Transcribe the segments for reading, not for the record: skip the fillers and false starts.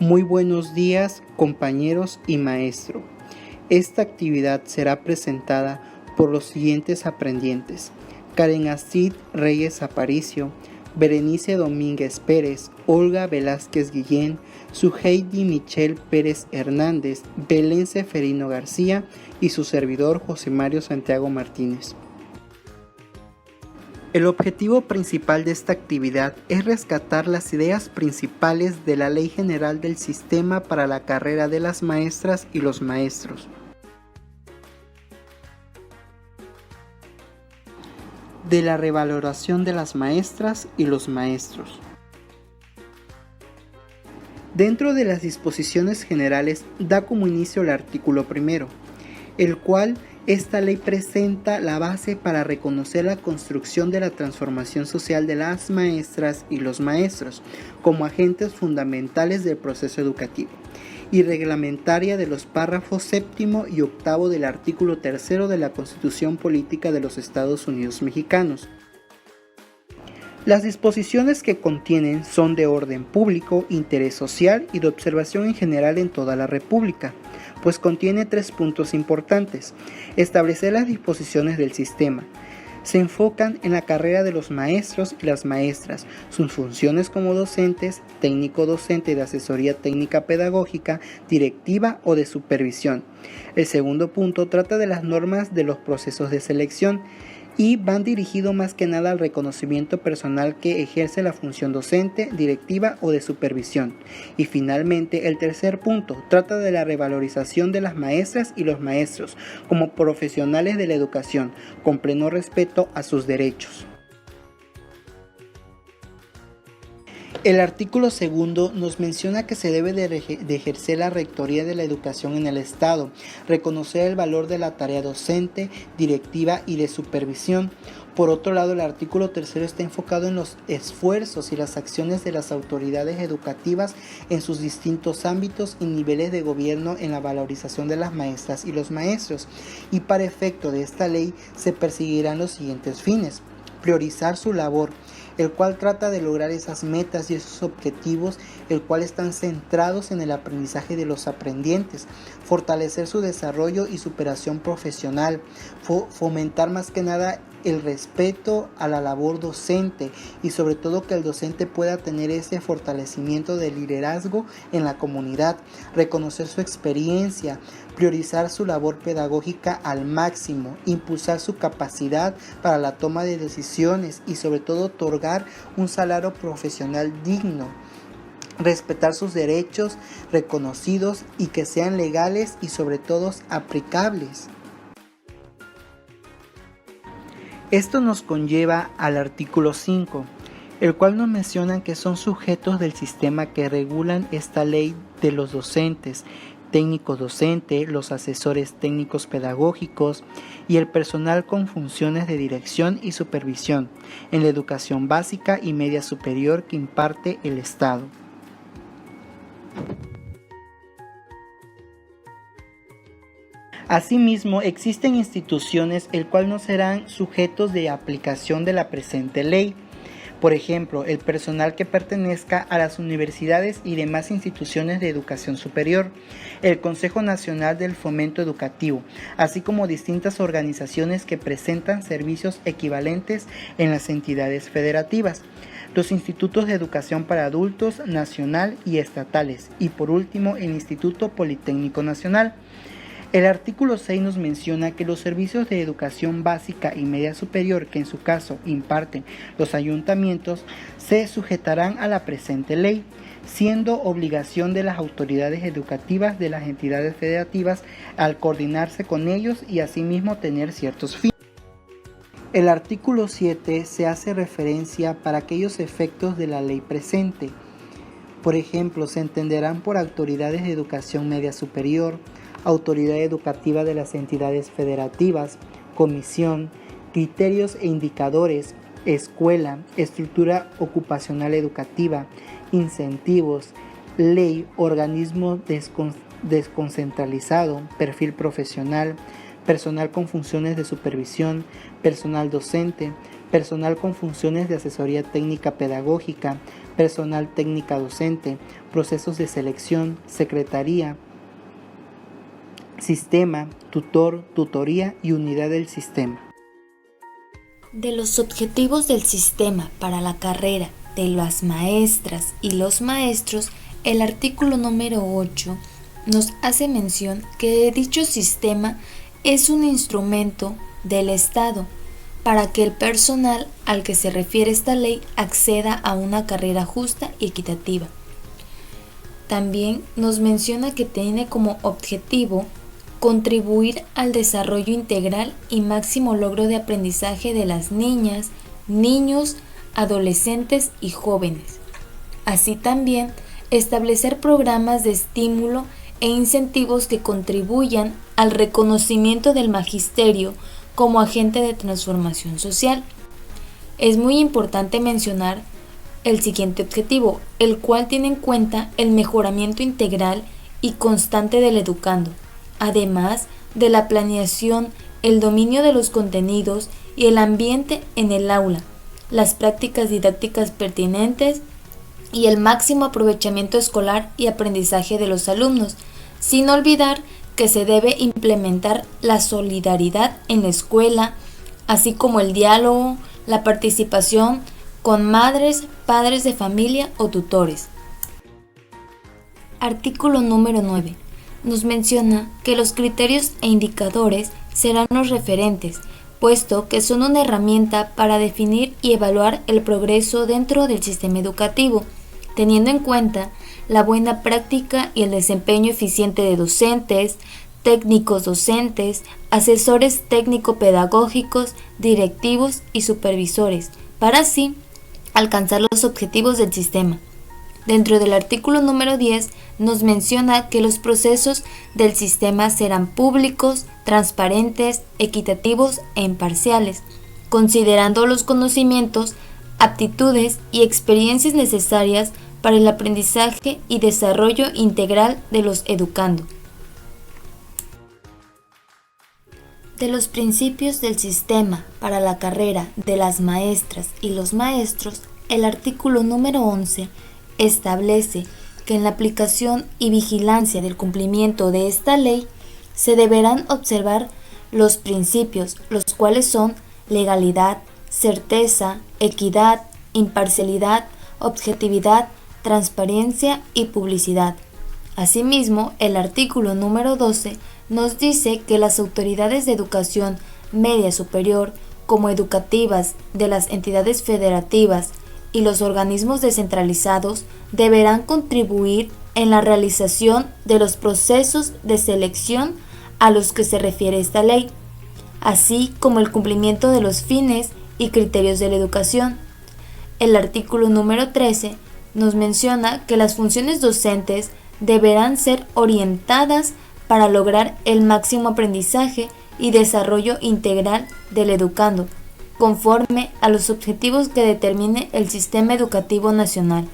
Muy buenos días, compañeros y maestro. Esta actividad será presentada por los siguientes aprendientes: Karen Astrid Reyes Aparicio, Berenice Domínguez Pérez, Olga Velázquez Guillén, Suheidi Michelle Pérez Hernández, Belén Seferino García y su servidor José Mario Santiago Martínez. El objetivo principal de esta actividad es rescatar las ideas principales de la Ley General del Sistema para la carrera de las maestras y los maestros. De la revaloración de las maestras y los maestros. Dentro de las disposiciones generales da como inicio el artículo 1, el cual esta ley presenta la base para reconocer la construcción de la transformación social de las maestras y los maestros como agentes fundamentales del proceso educativo y reglamentaria de los párrafos 7 y 8 del artículo 3 de la Constitución Política de los Estados Unidos Mexicanos. Las disposiciones que contienen son de orden público, interés social y de observación en general en toda la República, pues contiene 3 puntos importantes. Establecer las disposiciones del sistema. Se enfocan en la carrera de los maestros y las maestras, sus funciones como docentes, técnico docente de asesoría técnica pedagógica, directiva o de supervisión. El segundo punto trata de las normas de los procesos de selección y van dirigidos más que nada al reconocimiento personal que ejerce la función docente, directiva o de supervisión. Y finalmente, el tercer punto trata de la revalorización de las maestras y los maestros como profesionales de la educación, con pleno respeto a sus derechos. El artículo 2 nos menciona que se debe de ejercer la rectoría de la educación en el Estado, reconocer el valor de la tarea docente, directiva y de supervisión. Por otro lado, el artículo 3 está enfocado en los esfuerzos y las acciones de las autoridades educativas en sus distintos ámbitos y niveles de gobierno en la valorización de las maestras y los maestros. Y para efecto de esta ley se perseguirán los siguientes fines: priorizar su labor, el cual trata de lograr esas metas y esos objetivos, el cual están centrados en el aprendizaje de los aprendientes, fortalecer su desarrollo y superación profesional, fomentar más que nada el respeto a la labor docente y sobre todo que el docente pueda tener ese fortalecimiento de liderazgo en la comunidad, reconocer su experiencia, priorizar su labor pedagógica al máximo, impulsar su capacidad para la toma de decisiones y sobre todo otorgar un salario profesional digno. Respetar sus derechos reconocidos y que sean legales y sobre todo aplicables. Esto nos conlleva al artículo 5, el cual nos menciona que son sujetos del sistema que regulan esta ley de los docentes, técnico docente, los asesores técnicos pedagógicos y el personal con funciones de dirección y supervisión en la educación básica y media superior que imparte el Estado. Asimismo, existen instituciones el cual no serán sujetos de aplicación de la presente ley. Por ejemplo, el personal que pertenezca a las universidades y demás instituciones de educación superior, el Consejo Nacional del Fomento Educativo, así como distintas organizaciones que presentan servicios equivalentes en las entidades federativas, los institutos de educación para adultos nacional y estatales, y por último el Instituto Politécnico Nacional. El artículo 6 nos menciona que los servicios de educación básica y media superior que en su caso imparten los ayuntamientos se sujetarán a la presente ley, siendo obligación de las autoridades educativas de las entidades federativas al coordinarse con ellos y asimismo tener ciertos fines. El artículo 7 se hace referencia para aquellos efectos de la ley presente. Por ejemplo, se entenderán por autoridades de educación media superior, autoridad educativa de las entidades federativas, comisión, criterios e indicadores, escuela, estructura ocupacional educativa, incentivos, ley, organismo desconcentralizado, perfil profesional, personal con funciones de supervisión, personal docente, personal con funciones de asesoría técnica pedagógica, personal técnica docente, procesos de selección, secretaría, sistema, tutor, tutoría y unidad del sistema. De los objetivos del sistema para la carrera de las maestras y los maestros, el artículo número 8 nos hace mención que dicho sistema es un instrumento del Estado para que el personal al que se refiere esta ley acceda a una carrera justa y equitativa. También nos menciona que tiene como objetivo contribuir al desarrollo integral y máximo logro de aprendizaje de las niñas, niños, adolescentes y jóvenes. Así también, establecer programas de estímulo e incentivos que contribuyan al reconocimiento del magisterio como agente de transformación social. Es muy importante mencionar el siguiente objetivo, el cual tiene en cuenta el mejoramiento integral y constante del educando, además de la planeación, el dominio de los contenidos y el ambiente en el aula, las prácticas didácticas pertinentes y el máximo aprovechamiento escolar y aprendizaje de los alumnos, sin olvidar que se debe implementar la solidaridad en la escuela, así como el diálogo, la participación con madres, padres de familia o tutores. Artículo número 9. Nos menciona que los criterios e indicadores serán los referentes, puesto que son una herramienta para definir y evaluar el progreso dentro del sistema educativo, teniendo en cuenta la buena práctica y el desempeño eficiente de docentes, técnicos docentes, asesores técnico-pedagógicos, directivos y supervisores, para así alcanzar los objetivos del sistema. Dentro del artículo número 10 nos menciona que los procesos del sistema serán públicos, transparentes, equitativos e imparciales, considerando los conocimientos, aptitudes y experiencias necesarias para el aprendizaje y desarrollo integral de los educando. De los principios del sistema para la carrera de las maestras y los maestros, el artículo número 11 establece que en la aplicación y vigilancia del cumplimiento de esta ley se deberán observar los principios, los cuales son legalidad, certeza, equidad, imparcialidad, objetividad, transparencia y publicidad. Asimismo, el artículo número 12 nos dice que las autoridades de educación media superior, como educativas de las entidades federativas y los organismos descentralizados, deberán contribuir en la realización de los procesos de selección a los que se refiere esta ley, así como el cumplimiento de los fines y criterios de la educación. El artículo número 13 nos menciona que las funciones docentes deberán ser orientadas para lograr el máximo aprendizaje y desarrollo integral del educando, conforme a los objetivos que determine el Sistema Educativo Nacional.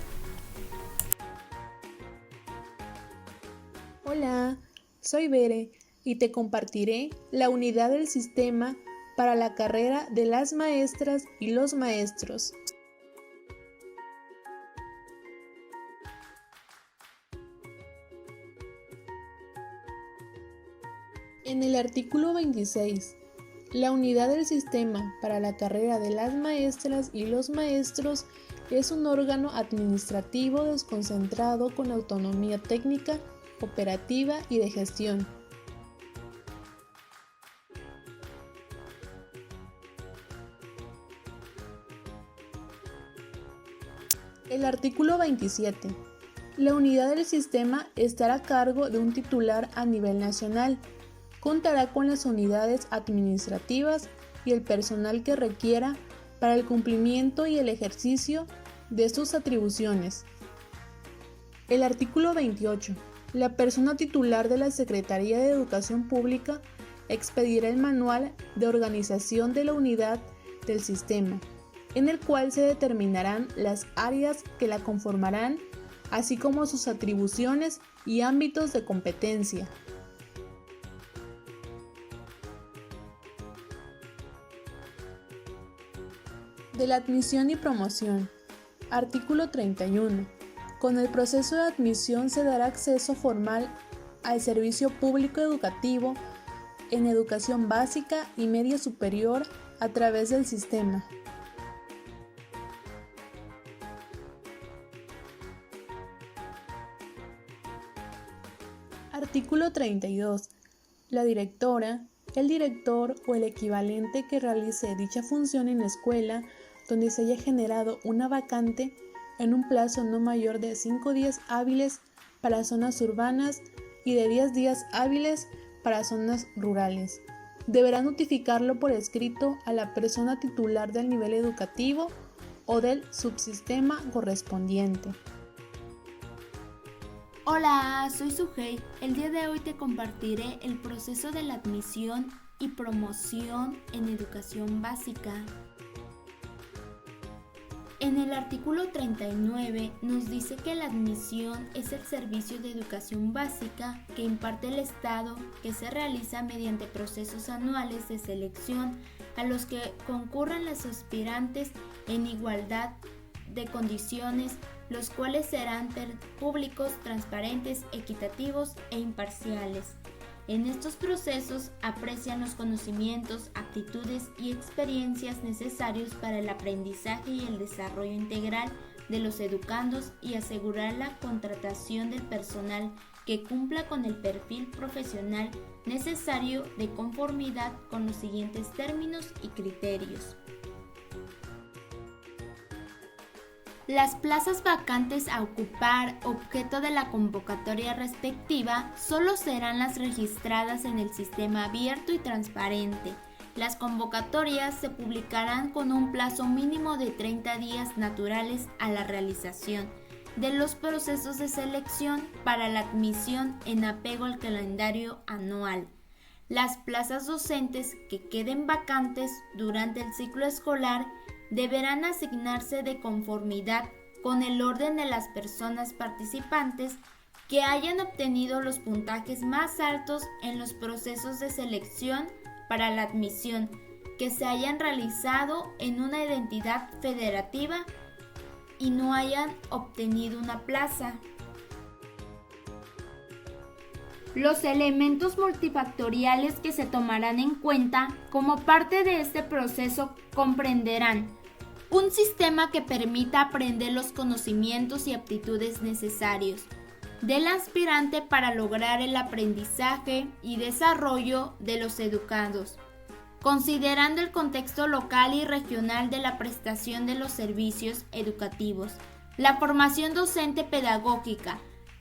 Hola, soy Bere y te compartiré la unidad del sistema para la carrera de las maestras y los maestros. En el artículo 26, la unidad del sistema para la carrera de las maestras y los maestros es un órgano administrativo desconcentrado con autonomía técnica, operativa y de gestión. El artículo 27. La unidad del sistema estará a cargo de un titular a nivel nacional. Contará con las unidades administrativas y el personal que requiera para el cumplimiento y el ejercicio de sus atribuciones. El artículo 28. La persona titular de la Secretaría de Educación Pública expedirá el manual de organización de la unidad del sistema, en el cual se determinarán las áreas que la conformarán, así como sus atribuciones y ámbitos de competencia. De la admisión y promoción. Artículo 31. Con el proceso de admisión se dará acceso formal al servicio público educativo en educación básica y media superior a través del sistema. Artículo 32. La directora, el director o el equivalente que realice dicha función en la escuela donde se haya generado una vacante en un plazo no mayor de 5 días hábiles para zonas urbanas y de 10 días hábiles para zonas rurales. Deberá notificarlo por escrito a la persona titular del nivel educativo o del subsistema correspondiente. Hola, soy Sujei. El día de hoy te compartiré el proceso de la admisión y promoción en educación básica. En el artículo 39 nos dice que la admisión es el servicio de educación básica que imparte el Estado, que se realiza mediante procesos anuales de selección a los que concurran los aspirantes en igualdad de condiciones, los cuales serán públicos, transparentes, equitativos e imparciales. En estos procesos aprecian los conocimientos, aptitudes y experiencias necesarios para el aprendizaje y el desarrollo integral de los educandos y asegurar la contratación del personal que cumpla con el perfil profesional necesario de conformidad con los siguientes términos y criterios. Las plazas vacantes a ocupar, objeto de la convocatoria respectiva, solo serán las registradas en el sistema abierto y transparente. Las convocatorias se publicarán con un plazo mínimo de 30 días naturales a la realización de los procesos de selección para la admisión en apego al calendario anual. Las plazas docentes que queden vacantes durante el ciclo escolar deberán asignarse de conformidad con el orden de las personas participantes que hayan obtenido los puntajes más altos en los procesos de selección para la admisión que se hayan realizado en una entidad federativa y no hayan obtenido una plaza. Los elementos multifactoriales que se tomarán en cuenta como parte de este proceso comprenderán un sistema que permita aprender los conocimientos y aptitudes necesarios del aspirante para lograr el aprendizaje y desarrollo de los educandos, considerando el contexto local y regional de la prestación de los servicios educativos, la formación docente pedagógica,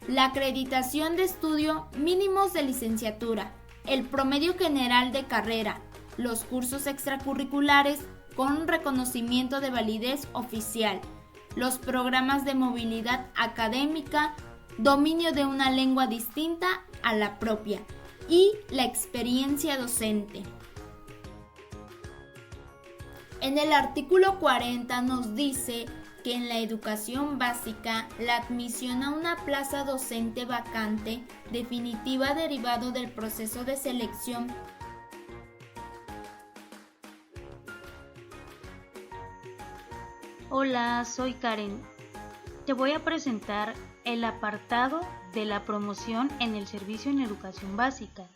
la acreditación de estudio mínimos de licenciatura, el promedio general de carrera, los cursos extracurriculares con reconocimiento de validez oficial, los programas de movilidad académica, dominio de una lengua distinta a la propia y la experiencia docente. En el artículo 40 nos dice que en la educación básica la admisión a una plaza docente vacante definitiva derivado del proceso de selección Hola, soy Karen. Te voy a presentar el apartado de la promoción en el servicio en educación básica.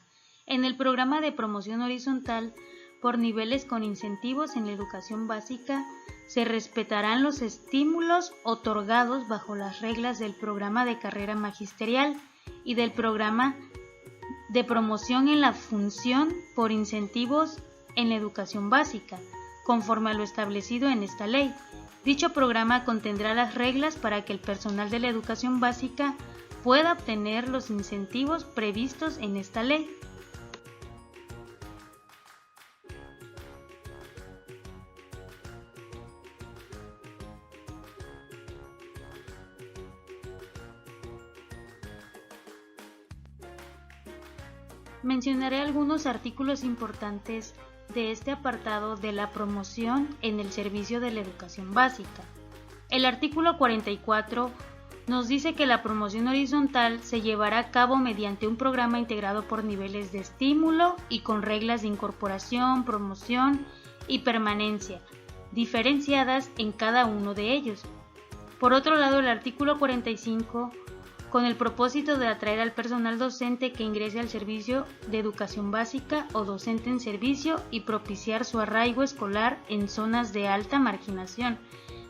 En el programa de promoción horizontal por niveles con incentivos en la educación básica, se respetarán los estímulos otorgados bajo las reglas del programa de carrera magisterial y del programa de promoción en la función por incentivos en la educación básica, conforme a lo establecido en esta ley. Dicho programa contendrá las reglas para que el personal de la educación básica pueda obtener los incentivos previstos en esta ley. Mencionaré algunos artículos importantes de este apartado de la promoción en el servicio de la educación básica. El artículo 44 nos dice que la promoción horizontal se llevará a cabo mediante un programa integrado por niveles de estímulo y con reglas de incorporación, promoción y permanencia. diferenciadas en cada uno de ellos. Por otro lado, el artículo 45, con el propósito de atraer al personal docente que ingrese al servicio de educación básica o docente en servicio y propiciar su arraigo escolar en zonas de alta marginación,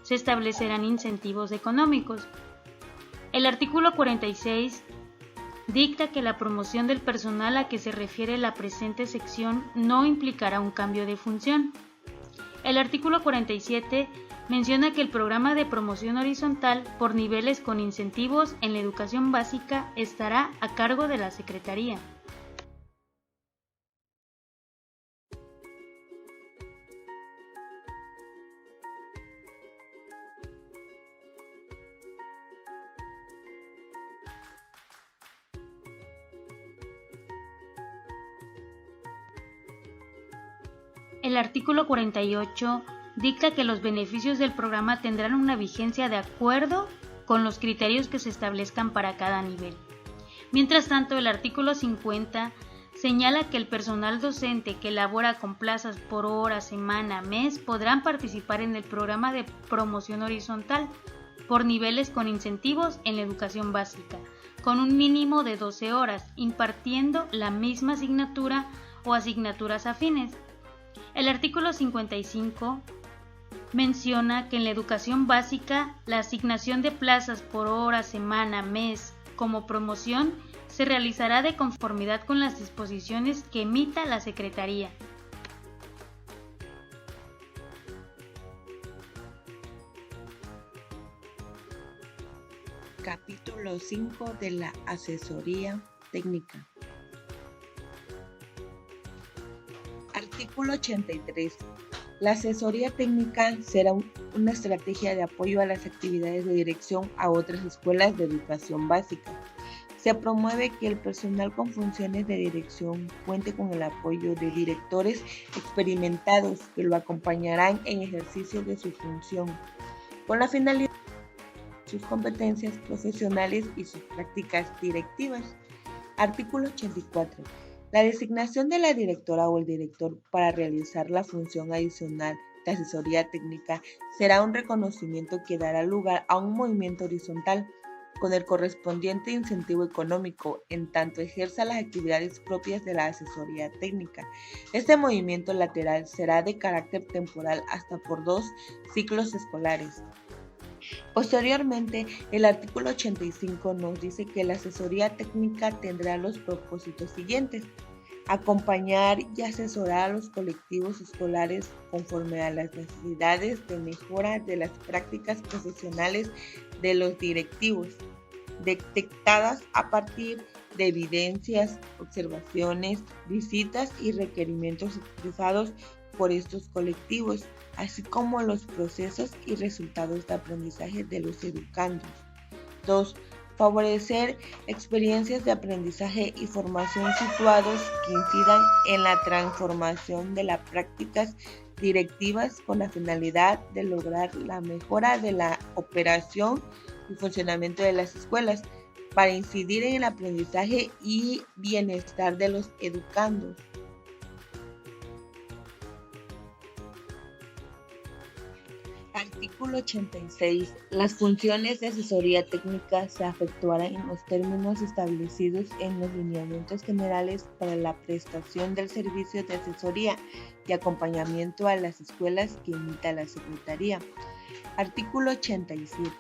se establecerán incentivos económicos. El artículo 46 dicta que la promoción del personal a que se refiere la presente sección no implicará un cambio de función. El artículo 47 menciona que el programa de promoción horizontal por niveles con incentivos en la educación básica estará a cargo de la Secretaría. El artículo 48 dicta que los beneficios del programa tendrán una vigencia de acuerdo con los criterios que se establezcan para cada nivel. Mientras tanto, el artículo 50 señala que el personal docente que elabora con plazas por hora, semana, mes podrán participar en el programa de promoción horizontal por niveles con incentivos en la educación básica, con un mínimo de 12 horas, impartiendo la misma asignatura o asignaturas afines. El artículo 55 menciona que en la educación básica la asignación de plazas por hora, semana, mes como promoción se realizará de conformidad con las disposiciones que emita la Secretaría. Capítulo 5 de la asesoría técnica. Artículo 83. La asesoría técnica será una estrategia de apoyo a las actividades de dirección a otras escuelas de educación básica. Se promueve que el personal con funciones de dirección cuente con el apoyo de directores experimentados que lo acompañarán en ejercicio de su función, con la finalidad de sus competencias profesionales y sus prácticas directivas. Artículo 84. La designación de la directora o el director para realizar la función adicional de asesoría técnica será un reconocimiento que dará lugar a un movimiento horizontal con el correspondiente incentivo económico en tanto ejerza las actividades propias de la asesoría técnica. Este movimiento lateral será de carácter temporal hasta por 2 ciclos escolares. Posteriormente, el artículo 85 nos dice que la asesoría técnica tendrá los propósitos siguientes: acompañar y asesorar a los colectivos escolares conforme a las necesidades de mejora de las prácticas profesionales de los directivos, detectadas a partir de evidencias, observaciones, visitas y requerimientos expresados por estos colectivos, así como los procesos y resultados de aprendizaje de los educandos. 2. Favorecer experiencias de aprendizaje y formación situados que incidan en la transformación de las prácticas directivas con la finalidad de lograr la mejora de la operación y funcionamiento de las escuelas para incidir en el aprendizaje y bienestar de los educandos. Artículo 86. Las funciones de asesoría técnica se efectuarán en los términos establecidos en los lineamientos generales para la prestación del servicio de asesoría y acompañamiento a las escuelas que emita la Secretaría. Artículo 87.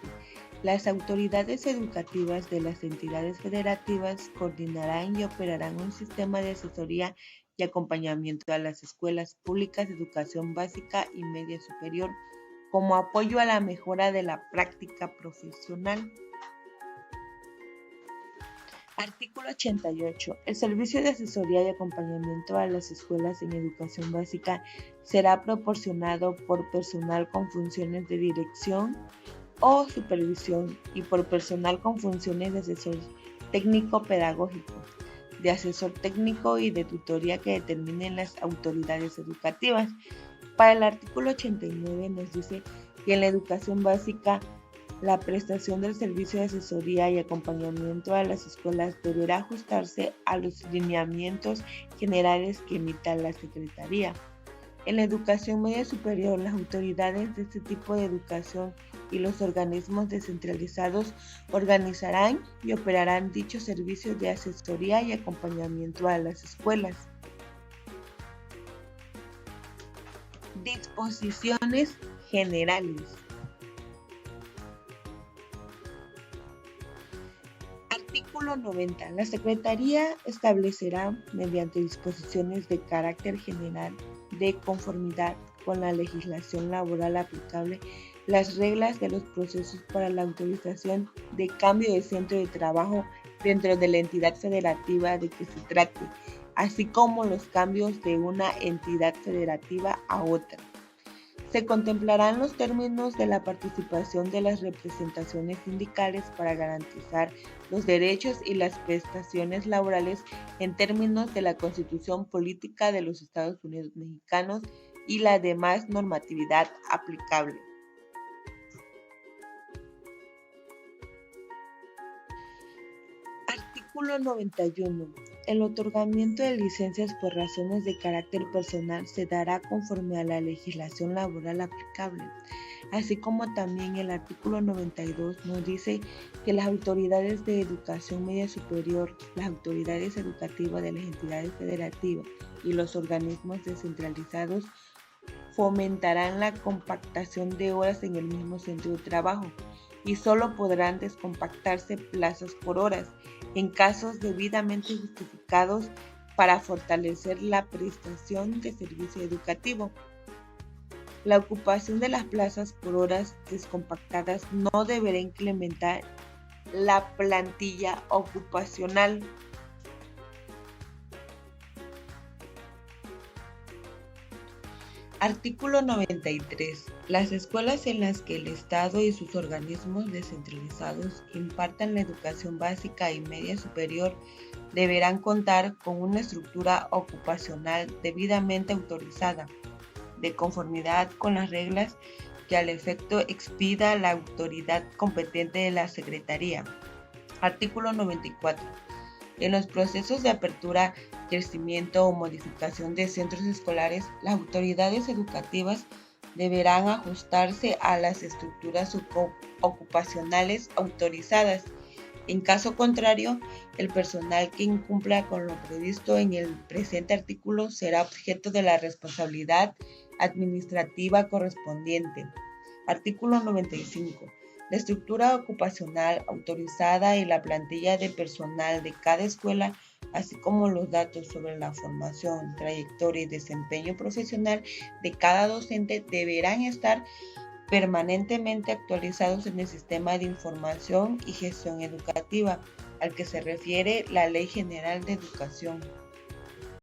Las autoridades educativas de las entidades federativas coordinarán y operarán un sistema de asesoría y acompañamiento a las escuelas públicas de educación básica y media superior, como apoyo a la mejora de la práctica profesional. Artículo 88. El servicio de asesoría y acompañamiento a las escuelas en educación básica será proporcionado por personal con funciones de dirección o supervisión y por personal con funciones de asesor técnico-pedagógico, de asesor técnico y de tutoría que determinen las autoridades educativas. Para el artículo 89 nos dice que en la educación básica la prestación del servicio de asesoría y acompañamiento a las escuelas deberá ajustarse a los lineamientos generales que emita la Secretaría. En la educación media superior, las autoridades de este tipo de educación y los organismos descentralizados organizarán y operarán dichos servicios de asesoría y acompañamiento a las escuelas. Disposiciones generales. Artículo 90. La Secretaría establecerá, mediante disposiciones de carácter general, de conformidad con la legislación laboral aplicable, las reglas de los procesos para la autorización de cambio de centro de trabajo dentro de la entidad federativa de que se trate, así como los cambios de una entidad federativa a otra. Se contemplarán los términos de la participación de las representaciones sindicales para garantizar los derechos y las prestaciones laborales en términos de la Constitución Política de los Estados Unidos Mexicanos y la demás normatividad aplicable. Artículo 91. El otorgamiento de licencias por razones de carácter personal se dará conforme a la legislación laboral aplicable, así como también el artículo 92 nos dice que las autoridades de educación media superior, las autoridades educativas de las entidades federativas y los organismos descentralizados fomentarán la compactación de horas en el mismo centro de trabajo y solo podrán descompactarse plazas por horas en casos debidamente justificados para fortalecer la prestación de servicio educativo. La ocupación de las plazas por horas descompactadas no deberá incrementar la plantilla ocupacional. Artículo 93. Las escuelas en las que el Estado y sus organismos descentralizados impartan la educación básica y media superior deberán contar con una estructura ocupacional debidamente autorizada, de conformidad con las reglas que al efecto expida la autoridad competente de la Secretaría. Artículo 94. En los procesos de apertura, crecimiento o modificación de centros escolares, las autoridades educativas deberán ajustarse a las estructuras ocupacionales autorizadas. En caso contrario, el personal que incumpla con lo previsto en el presente artículo será objeto de la responsabilidad administrativa correspondiente. Artículo 95. La estructura ocupacional autorizada y la plantilla de personal de cada escuela, así como los datos sobre la formación, trayectoria y desempeño profesional de cada docente deberán estar permanentemente actualizados en el Sistema de Información y Gestión Educativa, al que se refiere la Ley General de Educación.